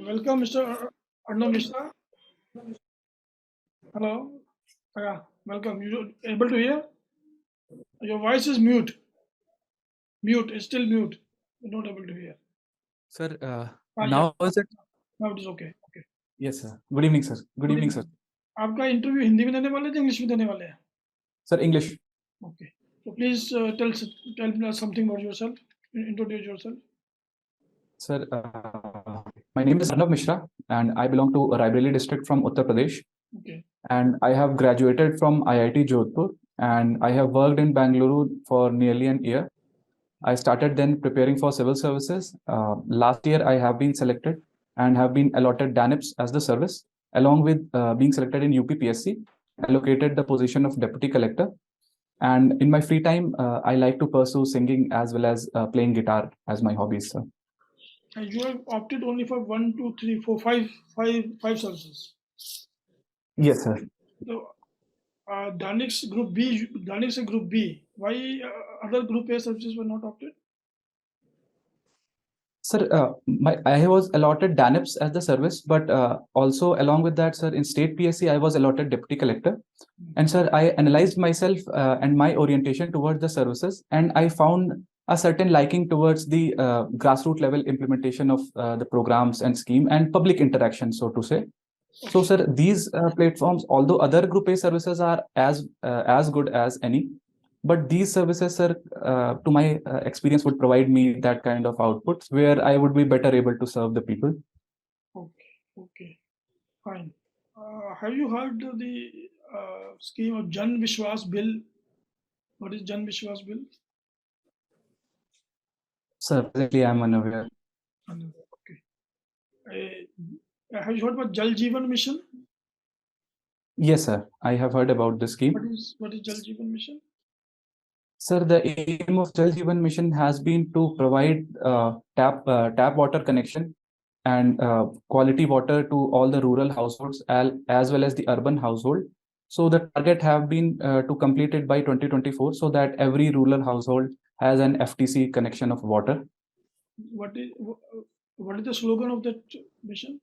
Welcome, Mr. Arnav Mishra. Hello. Yeah, welcome. You able to hear? Your voice is mute. Mute. It's still mute. You're not able to hear. Sir, Yeah. now is it? Now it is okay. Okay. Yes, sir. Good evening, sir. Good evening, sir. आपका interview Hindi में देने वाले थे English में देने वाले हैं? Sir, English. Okay. So please tell me something about yourself. Introduce yourself. Sir, my name is Arnav Mishra, and I belong to Raebareli district from Uttar Pradesh. Okay. And I have graduated from IIT Jodhpur, and I have worked in Bangalore for nearly an year. I started then preparing for civil services. Last year, I have been selected and have been allotted DANIPS as the service, along with being selected in UPPSC, allocated the position of deputy collector. And in my free time, I like to pursue singing as well as playing guitar as my hobbies, sir. And you have opted only for 1, 2, 3, 4, 5 services. Yes, sir. So, Danix Group B, Danix and Group B. Why other Group A services were not opted? Sir, I was allotted DANIPS as the service, but also along with that, sir, in state PSC, I was allotted deputy collector. And sir, I analyzed myself and my orientation towards the services, and I found a certain liking towards the grassroots level implementation of the programs and scheme and public interaction, so to say. So, sir, these platforms, although other Group A services are as good as any, but these services, sir, to my experience, would provide me that kind of outputs where I would be better able to serve the people. Okay, fine. Have you heard the scheme of Jan Vishwas Bill? What is Jan Vishwas Bill? Sir, presently I am unaware. Okay. Have you heard about Jal Jeevan Mission? Yes, sir. I have heard about this scheme. What is Jal Jeevan Mission? Sir, the aim of Jal Jeevan Mission has been to provide tap water connection and quality water to all the rural households as well as the urban household. So the target have been to complete it by 2024, so that every rural household has an FTC connection of water. What is the slogan of that mission?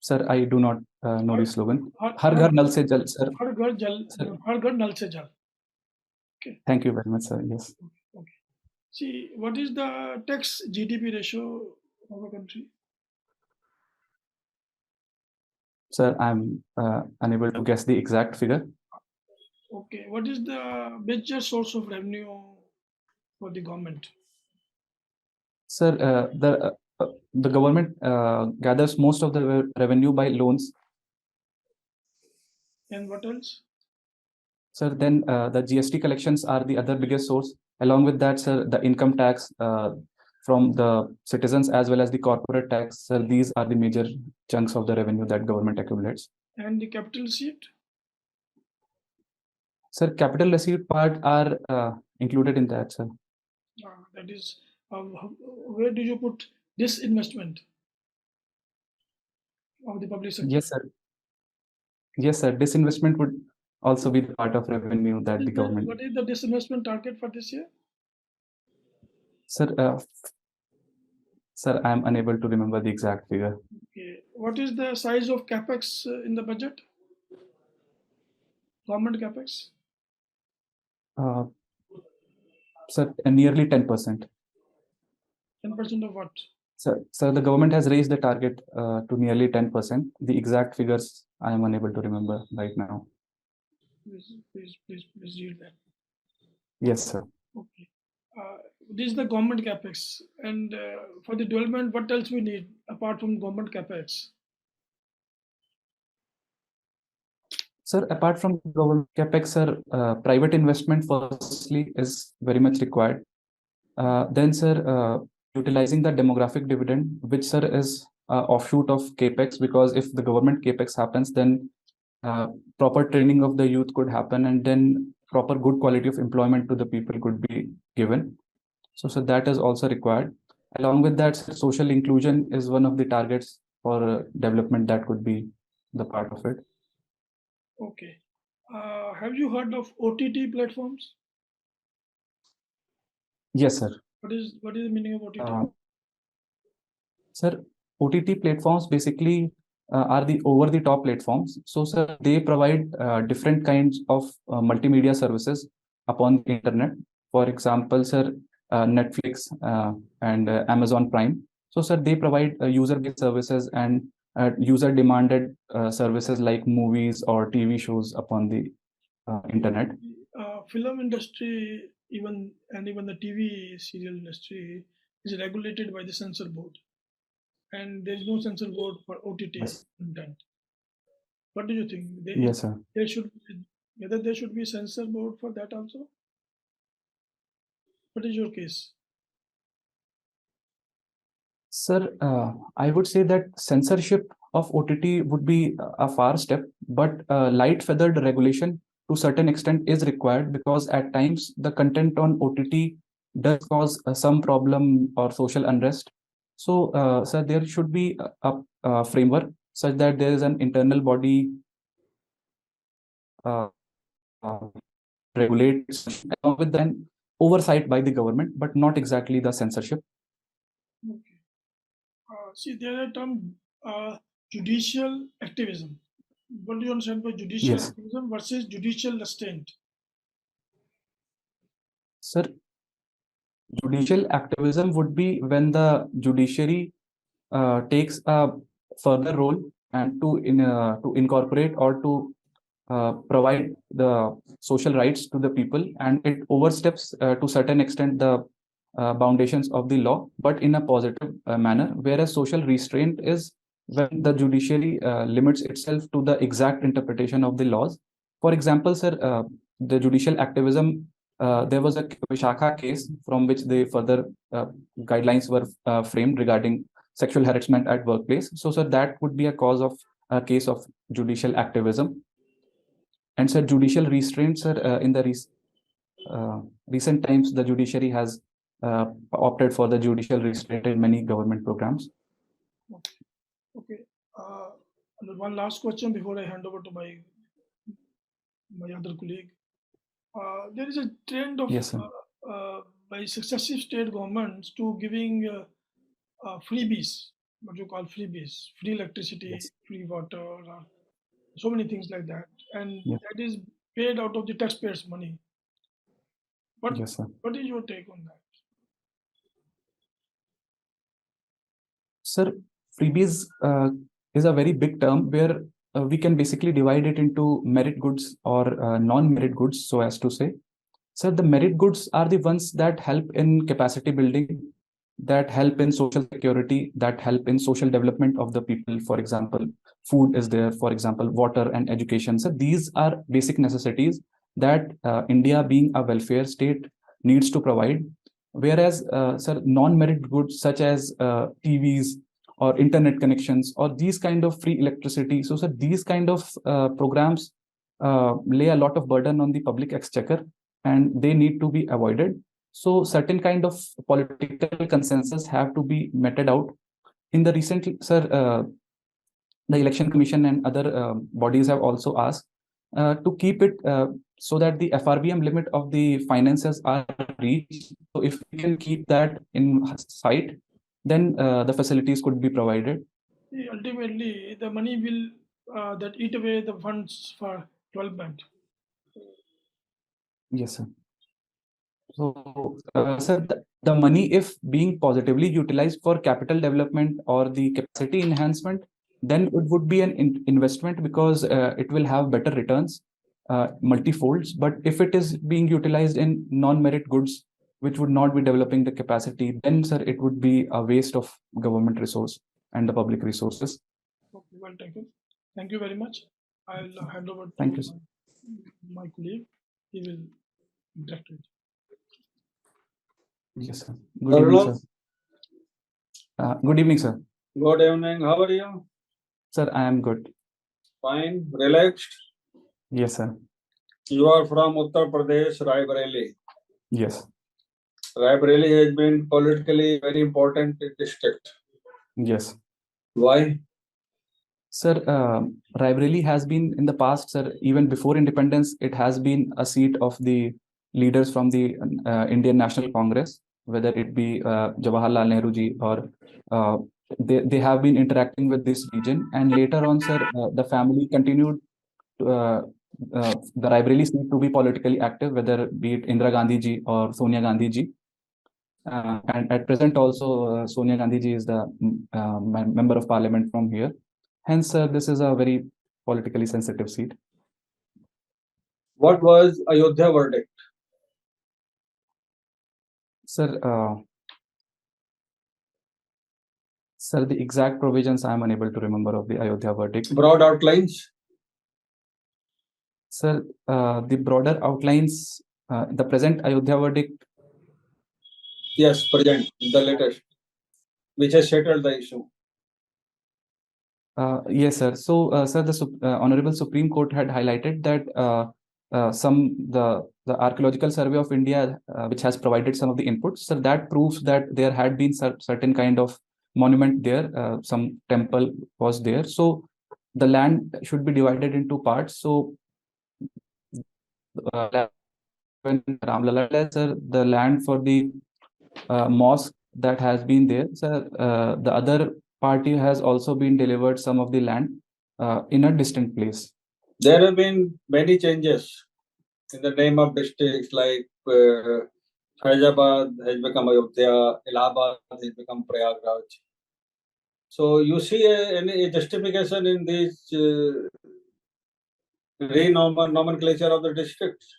Sir, I do not know the slogan. Har Ghar Nal Se Jal, sir. Har Ghar Jal. Har Ghar Nal Se Jal. Okay. Thank you very much, sir. Yes. Okay. See, what is the tax GDP ratio of a country? Sir, I'm unable to guess the exact figure. Okay. What is the major source of revenue for the government? Sir, the government gathers most of the revenue by loans. And what else? Sir, then the GST collections are the other biggest source. Along with that, sir, the income tax from the citizens as well as the corporate tax. Sir, these are the major chunks of the revenue that government accumulates. And the capital receipt? Sir, capital receipt part are included in that, sir. That is, where do you put this investment of the public sector? Yes, sir. Yes, sir. Disinvestment would also be the part of revenue that the government. What is the disinvestment target for this year? Sir, sir, I am unable to remember the exact figure. Okay. What is the size of capex in the budget? Government capex? Sir, nearly 10%. 10% of what? Sir, the government has raised the target to nearly 10%. The exact figures I am unable to remember right now. Please read that. Yes, sir. Okay. This is the government capex, and for the development, what else we need apart from government capex? Sir, apart from government capex, sir, private investment firstly is very much required. Then, sir, utilizing the demographic dividend, which, sir, is offshoot of capex, because if the government capex happens, then proper training of the youth could happen, and then proper good quality of employment to the people could be given. So that is also required. Along with that, social inclusion is one of the targets for development that could be the part of it. Okay. Have you heard of OTT platforms? Yes, sir. What is the meaning of OTT? Sir, OTT platforms basically are the over-the-top platforms. So, sir, they provide different kinds of multimedia services upon the internet. For example, sir, Netflix and Amazon Prime. So, sir, they provide user-based services and user-demanded services like movies or TV shows upon the internet. Film industry, even the TV serial industry is regulated by the censor board, and there is no censor board for OTT Yes. content. What do you think? Yes, sir. There should whether there should be censor board for that also. What is your case? Sir, I would say that censorship of OTT would be a far step, but light feathered regulation to certain extent is required because at times the content on OTT does cause some problem or social unrest. So, sir, there should be a framework such that there is an internal body uh, regulates along with then oversight by the government, but not exactly the censorship. Okay. See, there are term judicial activism. What do you understand by judicial Yes. activism versus judicial restraint? Sir, judicial activism would be when the judiciary takes a further role and to incorporate or to provide the social rights to the people, and it oversteps to certain extent the foundations of the law, but in a positive manner. Whereas social restraint is when the judiciary limits itself to the exact interpretation of the laws. For example, sir, the judicial activism. There was a Vishakha case from which the further guidelines were framed regarding sexual harassment at workplace. So, sir, that would be a cause of a case of judicial activism. And sir, judicial restraints, sir, in the recent times, the judiciary has opted for the judicial restraint in many government programs. Okay. And one last question before I hand over to my other colleague. There is a trend of Yes, sir. by successive state governments to giving freebies, what you call freebies, free electricity, Yes. free water, so many things like that, and Yes. that is paid out of the taxpayers' money. Yes, sir. What is your take on that? Sir, freebies is a very big term where we can basically divide it into merit goods or non-merit goods, so as to say. Sir, the merit goods are the ones that help in capacity building, that help in social security, that help in social development of the people. For example, food is there, for example, water and education. So these are basic necessities that India, being a welfare state, needs to provide. Whereas, sir, non-merit goods such as TVs or internet connections or these kind of free electricity. So, sir, these kind of programs lay a lot of burden on the public exchequer, and they need to be avoided. So certain kind of political consensus have to be meted out. In the recent, sir, the Election Commission and other bodies have also asked to keep it so that the FRBM limit of the finances are reached. So if we can keep that in sight, then the facilities could be provided. Ultimately, the money will that eat away the funds for development. Yes, sir. So, sir, the money, if being positively utilized for capital development or the capacity enhancement, then it would be an investment because it will have better returns, multifolds. But if it is being utilized in non-merit goods, which would not be developing the capacity, then, sir, it would be a waste of government resource and the public resources. Okay, well taken. Thank you very much. I'll hand over Thank to you, sir. my colleague. He will interact with you. Yes, sir. Good evening, sir. Good evening, sir. Good evening. How are you? Sir, I am good. Fine. Relaxed. Yes, sir. You are from Uttar Pradesh, Raebareli. Yes. Raebareli has been politically very important district. Yes. Why? Sir, Raebareli has been in the past, sir, even before independence, it has been a seat of the leaders from the Indian National Congress, whether it be Jawaharlal Nehru ji or they have been interacting with this region, and later on, sir, the family continued the Raebareli seat to be politically active, whether be it Indira Gandhi ji or Sonia Gandhi ji. And at present also, Sonia Gandhi ji is the member of parliament from here. Hence, this is a very politically sensitive seat. What was Ayodhya verdict? Sir, sir, the exact provisions I am unable to remember of the Ayodhya verdict. Broad outlines? Sir, the broader outlines, the present Ayodhya verdict. Yes, present, the latest, which has settled the issue. Yes, sir. So, sir, the Honorable Supreme Court had highlighted that the Archaeological Survey of India, which has provided some of the inputs, so that proves that there had been certain kind of monument there, some temple was there. So, the land should be divided into parts. So, when Ramlala, sir, the land for the mosque that has been there, sir, the other party has also been delivered some of the land in a distant place. There have been many changes in the name of districts, like Faizabad has become Ayodhya, Allahabad has become Prayagraj. So you see any justification in this nomenclature of the districts?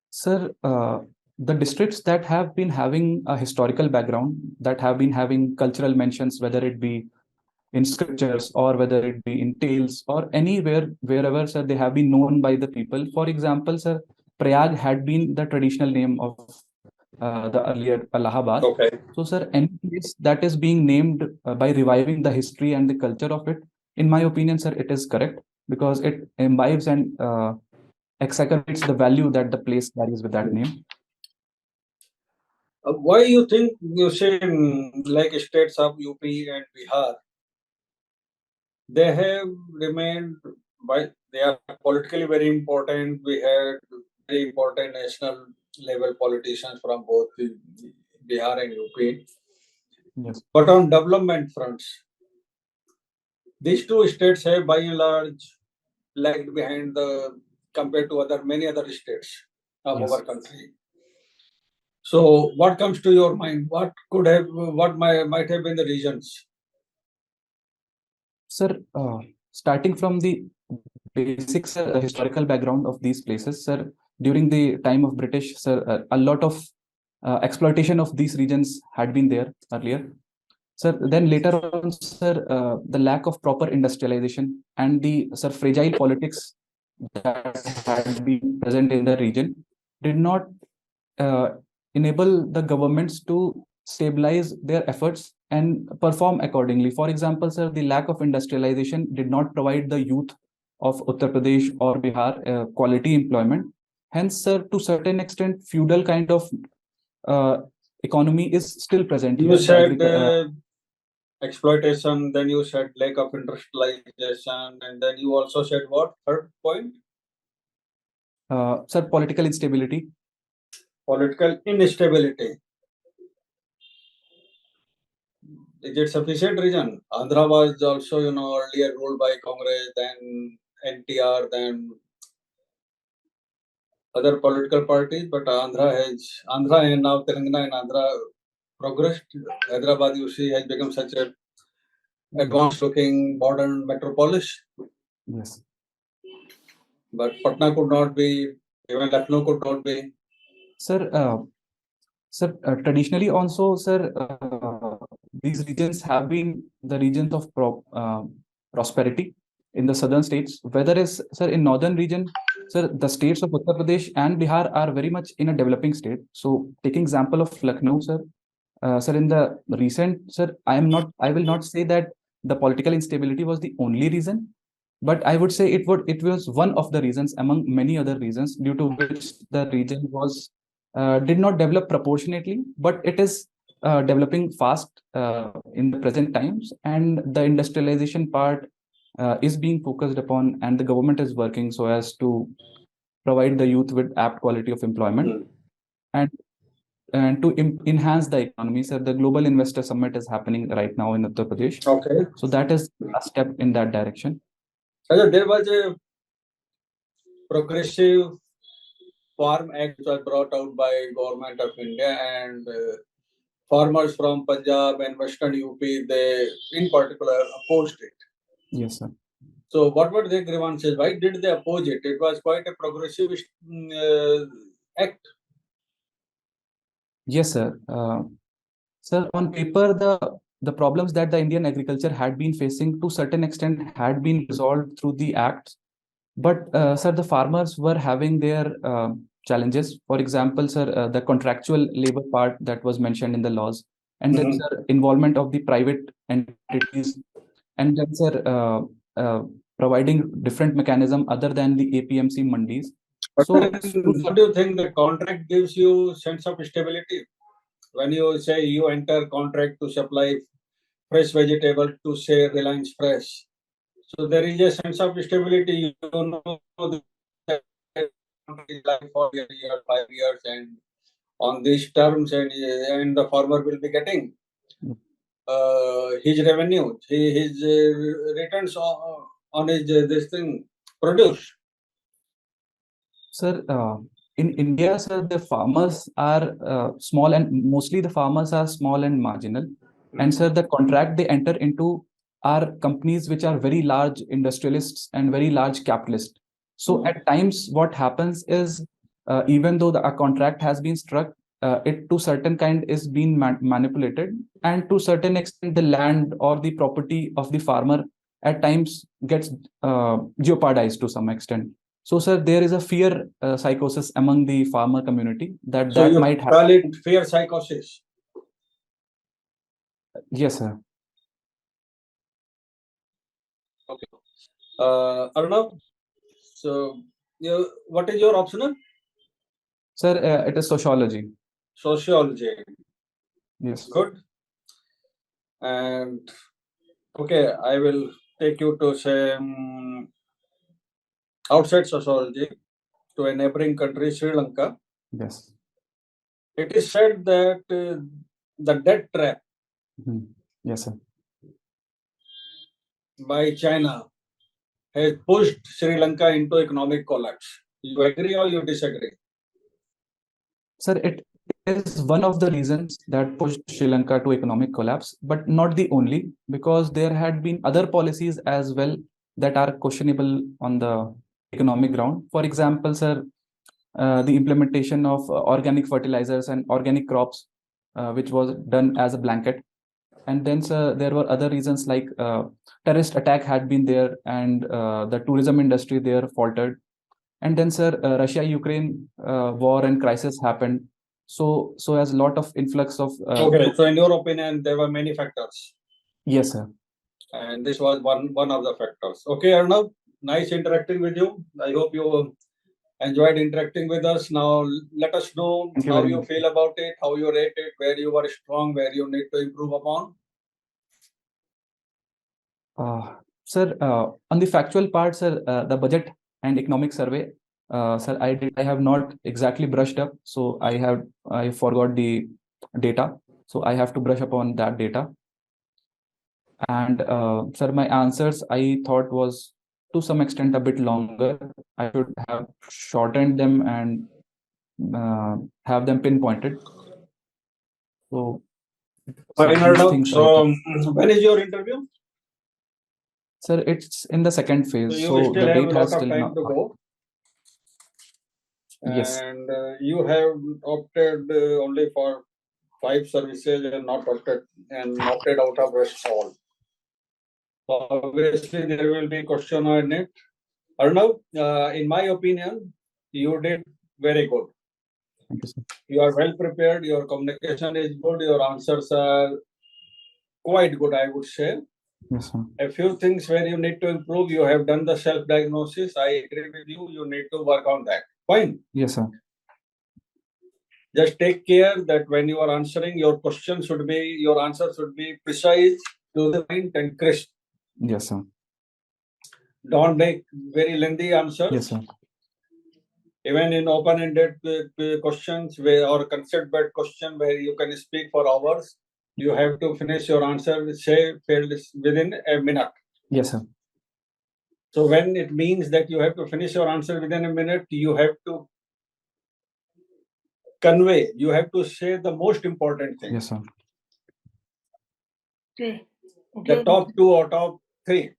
Sir, the districts that have been having a historical background, that have been having cultural mentions, whether it be in scriptures or whether it be in tales or anywhere, wherever, sir, they have been known by the people. For example, sir, Prayag had been the traditional name of the earlier Allahabad. Okay. So, sir, any place that is being named by reviving the history and the culture of it, in my opinion, sir, it is correct because it imbibes and exacerbates the value that the place carries with that name. Why you think you say like states of UP and Bihar, they have remained, they are politically very important. We had very important national level politicians from both Bihar and UP. Yes. But on development fronts, these two states have by and large lagged behind compared to many other states of Yes. our country. So what comes to your mind? What might have been the reasons? Sir, starting from the basic historical background of these places, sir, during the time of British, sir, a lot of exploitation of these regions had been there earlier. Sir, then later on, sir, the lack of proper industrialization and the, sir, fragile politics that had been present in the region did not enable the governments to stabilize their efforts and perform accordingly. For example, sir, the lack of industrialization did not provide the youth of Uttar Pradesh or Bihar quality employment. Hence, sir, to certain extent, feudal kind of economy is still present You here. said exploitation, then you said lack of industrialization, and then you also said what? Third point? Sir, political instability. Political instability. Is it sufficient reason? Andhra was also, earlier ruled by Congress, then NTR, then other political parties, but Andhra and now Telangana and Andhra progressed. Hyderabad, you see, has become such a advanced looking modern metropolis. Yes. But Patna could not be, even Lucknow could not be. Sir, traditionally also, sir, these regions have been the regions of prosperity in the southern states. Whether is, sir, in northern region, sir, the states of Uttar Pradesh and Bihar are very much in a developing state. So, taking example of Lucknow, sir, sir, in the recent, sir, I will not say that the political instability was the only reason, but I would say it was one of the reasons among many other reasons due to which the region was did not develop proportionately, but it is developing fast in the present times, and the industrialization part is being focused upon, and the government is working so as to provide the youth with apt quality of employment. And and to enhance the economy, sir. The Global Investor Summit is happening right now in Uttar Pradesh. Okay. So that is a step in that direction. So there was a progressive Farm Act was brought out by Government of India, and farmers from Punjab and Western UP, they in particular opposed it. Yes, sir. So what were their grievances? Why did they oppose it? It was quite a progressive act. Yes, sir. Sir, on paper, the problems that the Indian agriculture had been facing to certain extent had been resolved through the acts. But, sir, the farmers were having their challenges. For example, sir, the contractual labor part that was mentioned in the laws, and then, sir, involvement of the private entities, and then, sir, providing different mechanism other than the APMC mandis. So, What do you think the contract gives you sense of stability? When you say you enter contract to supply fresh vegetable to say Reliance Fresh, so there is a sense of stability. You know that is like for a year, 5 years, and on these terms, and the farmer will be getting his revenue, his returns on his this thing produce. Sir, in India, sir, the farmers are small, and mostly the farmers are small and marginal. And sir, the contract they enter into are companies which are very large industrialists and very large capitalists. So at times, what happens is, even though a contract has been struck, it to certain kind is being manipulated, and to certain extent, the land or the property of the farmer at times gets jeopardized to some extent. So, sir, there is a fear psychosis among the farmer community that So you might call happen. it fear psychosis. Yes, sir. Okay. Arnav, so what is your optional? Sir, it is sociology. Sociology. Yes. Good. And okay, I will take you to say outside sociology to a neighboring country, Sri Lanka. Yes. It is said that the debt trap Yes, sir. by China has pushed Sri Lanka into economic collapse. You agree or you disagree? Sir, it is one of the reasons that pushed Sri Lanka to economic collapse, but not the only, because there had been other policies as well that are questionable on the economic ground. For example, sir, the implementation of organic fertilizers and organic crops, which was done as a blanket. And then, sir, there were other reasons like terrorist attack had been there, and the tourism industry there faltered. And then, sir, Russia-Ukraine war and crisis happened. So as a lot of influx of. Okay, so in your opinion, there were many factors. Yes, sir. And this was one of the factors. Okay, Arnav, nice interacting with you. I hope you enjoyed interacting with us. Now, let us know how you feel about it, how you rate it, where you were strong, where you need to improve upon. Sir, on the factual part, sir, the budget and economic survey, sir, I have not exactly brushed up, so I forgot the data, so I have to brush up on that data. And sir, my answers I thought was to some extent a bit longer. I should have shortened them and have them pinpointed. So, Fine, Arnav. So, when is your interview? Sir, it's in the second phase. So you So still the have a date lot has of still time not. to go. Yes. And you have opted only for 5 services and not opted out of rest all. So obviously there will be question on it. Arnav, in my opinion, you did very good. Thank you, sir. You are well prepared. Your communication is good. Your answers are quite good, I would say. Yes, sir. A few things where you need to improve. You have done the self-diagnosis. I agree with you. You need to work on that. Fine. Yes, sir. Just take care that when you are answering, your answer should be precise, to the point, and crisp. Yes, sir. Don't make very lengthy answers. Yes, sir. Even in open-ended questions or concept-based question where you can speak for hours, you have to finish your answer, say, within a minute. Yes, sir. So when it means that you have to finish your answer within a minute, you have to convey, you have to say the most important thing. Yes, sir. Okay. The top 2 or top 3.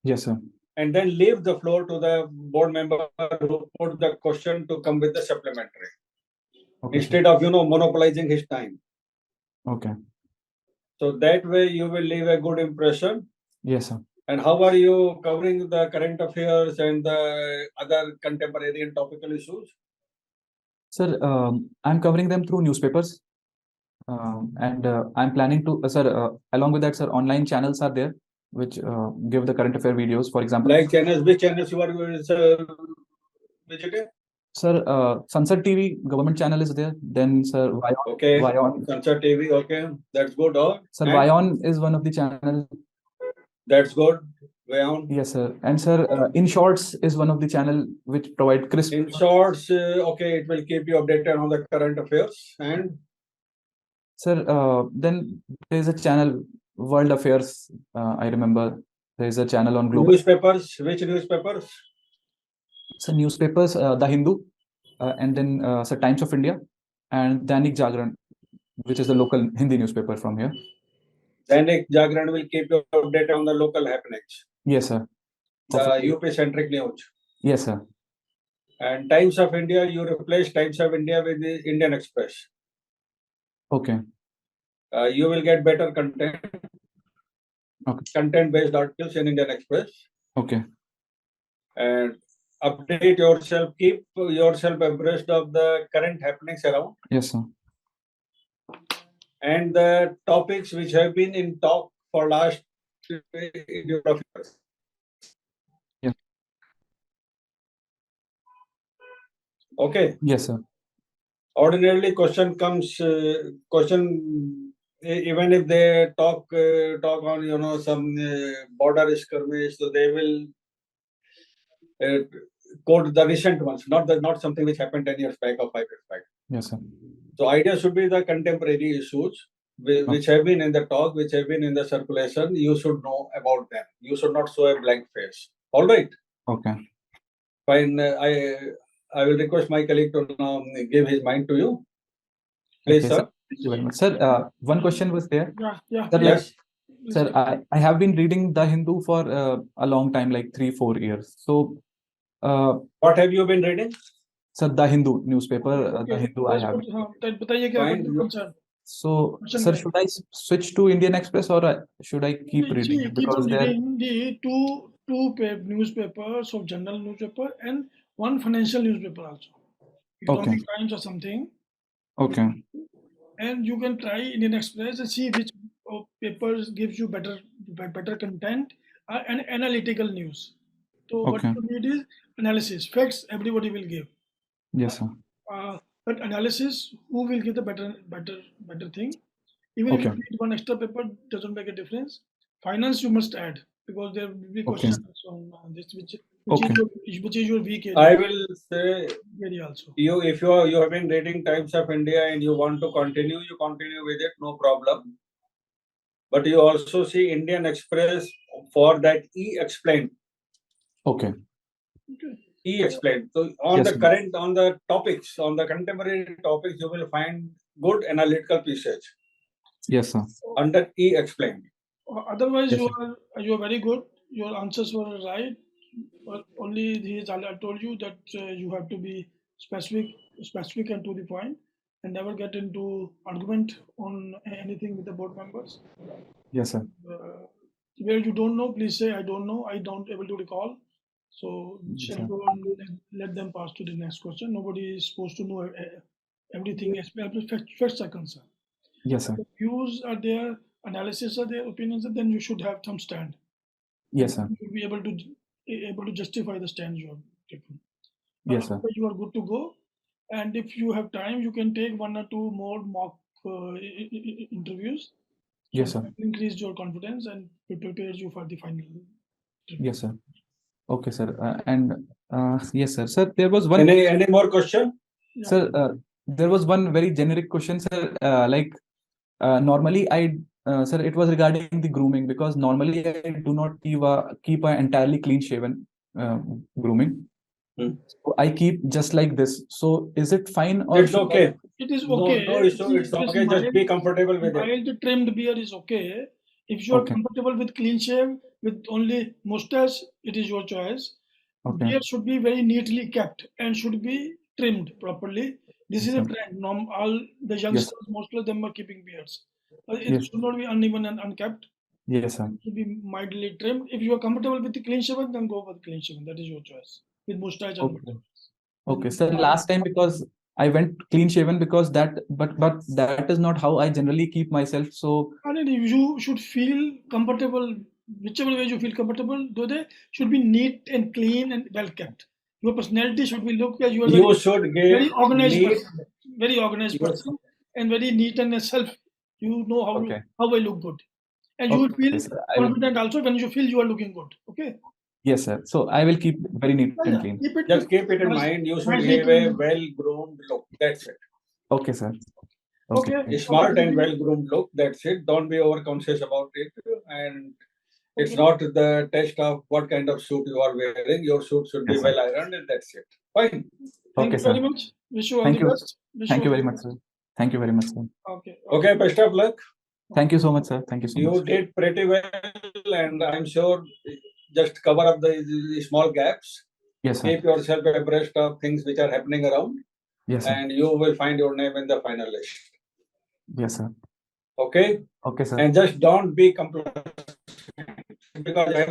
Yes, sir. And then leave the floor to the board member who put the question to come with the supplementary. Okay, sir. Instead of, monopolizing his time. Okay. So that way you will leave a good impression. Yes, sir. And how are you covering the current affairs and the other contemporary and topical issues? Sir, I'm covering them through newspapers. And I'm planning to, sir, along with that, sir, online channels are there which give the current affair videos, for example. Like channels, which channels you are visiting? Sir, Sunset TV government channel is there. Then, sir, Vion. Okay. Vion. Sunset TV, okay. That's good. Sir, Vion is one of the channel. That's good. Vion. Yes, sir. And sir, In Shorts is one of the channel which provide crisp. In Shorts, okay, it will keep you updated on the current affairs. And sir, then there is a channel, World Affairs. I remember there is a channel on Global. Newspapers, which newspapers? So newspapers, The Hindu, and then sir, Times of India, and Dainik Jagran, which is the local Hindi newspaper from here. Dainik Jagran will keep you updated on the local happenings. Yes, sir. The UP-centric news. Yes, sir. And Times of India, you replace Times of India with the Indian Express. Okay. You will get better content. Okay. Content-based articles in Indian Express. Okay. And update yourself, keep yourself abreast of the current happenings around. Yes, sir. And the topics which have been in talk for last years. Yeah. Okay. Yes, sir. Ordinarily, question comes. Even if they talk on some border skirmish, so they will quote the recent ones, not something which happened 10 years back or 5 years back. Yes, sir. So idea should be the contemporary issues which have been in the talk, which have been in the circulation. You should know about them. You should not show a blank face. All right. Okay. Fine. I will request my colleague to now give his mind to you. Please, Okay, sir. Thank you very much. Sir, one question was there. Yeah. Sir, Yes. Sir, I have been reading The Hindu for a long time, like 3-4 years. So, what have you been reading? Sir, The Hindu newspaper, The Hindu I have. Fine. So, sir, should I switch to Indian Express or should I keep reading it? Keep Because on there. reading the two newspapers of general newspaper and one financial newspaper also. Economic Times or something. Okay. And you can try Indian Express and see which papers gives you better content and analytical news. So what you need is analysis. Facts everybody will give. Yes, sir. But analysis, who will give the better thing? Even if you read one extra paper, doesn't make a difference. Finance you must add because there will be questions on this, which is your weak area. I will say also. If you have been reading Times of India and you want to continue, you continue with it, no problem. But you also see Indian Express for that E-Explained. Okay. E-Explained. So on the topics, on the contemporary topics, you will find good analytical pieces. Yes, sir. Under E-Explained. Otherwise, you are very good. Your answers were right. But only I told you that you have to be specific and to the point, and never get into argument on anything with the board members. Yes, sir. Where you don't know, please say I don't know. I don't able to recall. So let them pass to the next question. Nobody is supposed to know everything as far as facts are concerned. Yes, sir. If views are there, analysis are there, opinions are there, then you should have some stand. Yes, sir. You should be able to justify the stand you have taken. Yes, sir. You are good to go. And if you have time, you can take 1 or 2 more mock interviews. Yes, sir. Increase your confidence and it prepares you for the final. Yes, sir. Okay, sir. Yes, sir. Sir, there was one. Any more question? Yeah. Sir, there was one very generic question, sir. Normally, sir, it was regarding the grooming, because normally I do not keep a entirely clean shaven grooming. So I keep just like this. So is it fine, or It's okay. It is No, okay. no issue. It's okay. Just be comfortable with it. Mild trimmed beard is okay. If you are Okay. comfortable with clean shave, with only mustache, it is your choice. Okay. Beard should be very neatly kept and should be trimmed properly. This is a Yes, trend. All the youngsters, most of them are keeping beards. It Yes. should not be uneven and unkept. Yes, sir. It should be mildly trimmed. If you are comfortable with the clean shaven, then go with clean shaven. That is your choice. With mustache and Okay. Okay, sir. Last time, because I went clean shaven, because but that is not how I generally keep myself. So And you should feel comfortable, whichever way you feel comfortable, though they should be neat and clean and well kept. Your personality should be look as you are You should very give organized neat. person, very organized person, and very neat and self. You know Okay. how I look good, and you will Okay, feel sir. I will. confident also when you feel you are looking good. Okay. Yes, sir. So I will keep very neat and clean. Keep it Just keep it in mind. You should nicely have a clean. well-groomed look. That's it. Okay, sir. Okay. Smart and well-groomed look. That's it. Don't be overconscious about it. And it's Okay. not the test of what kind of suit you are wearing. Your suit should be Yes, sir. well ironed, and that's it. Fine. Thank Okay, you very sir. much. Wish you all Thank the you. best. Wish Thank you all very the much, sir. Thank you very much, sir. Okay. Okay, best of luck. Thank you so much, sir. Thank you so You much. did pretty well, and I'm sure just cover up the small gaps. Yes, sir. Keep yourself abreast of things which are happening around, Yes, sir. and you will find your name in the final list. Yes, sir. Okay? Okay, sir. And just don't be complacent, because I have